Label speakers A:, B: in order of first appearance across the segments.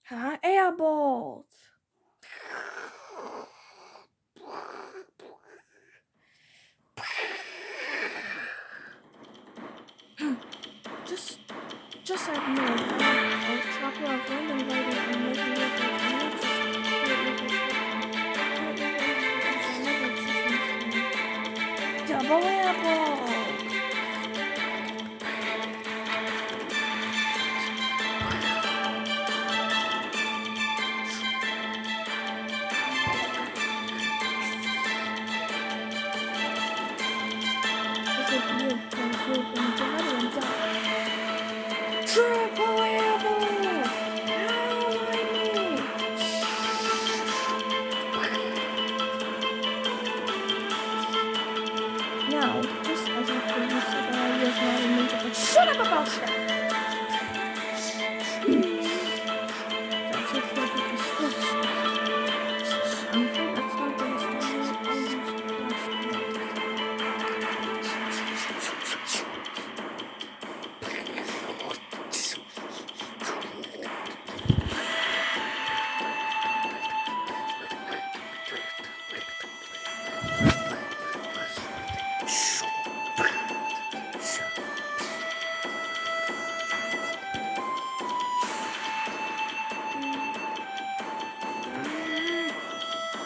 A: Huh? Air balls. just just admit a chopper of random writing and making it work. I know just pure evil children. Pure evil intelligence that never exists in this game. Double apples! This would be it because you're gonna die and die. Triple apples! How lightning! Now, just as I previously said, I was not a ninja, but shut up about shit! That's it for the discussion. I'm afraid that's not gonna stop me. I'll use the flashlight.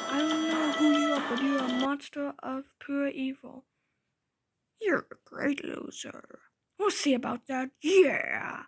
A: I don't know who you are, but you're a monster of pure evil. You're a great loser. We'll see about that. Yeah.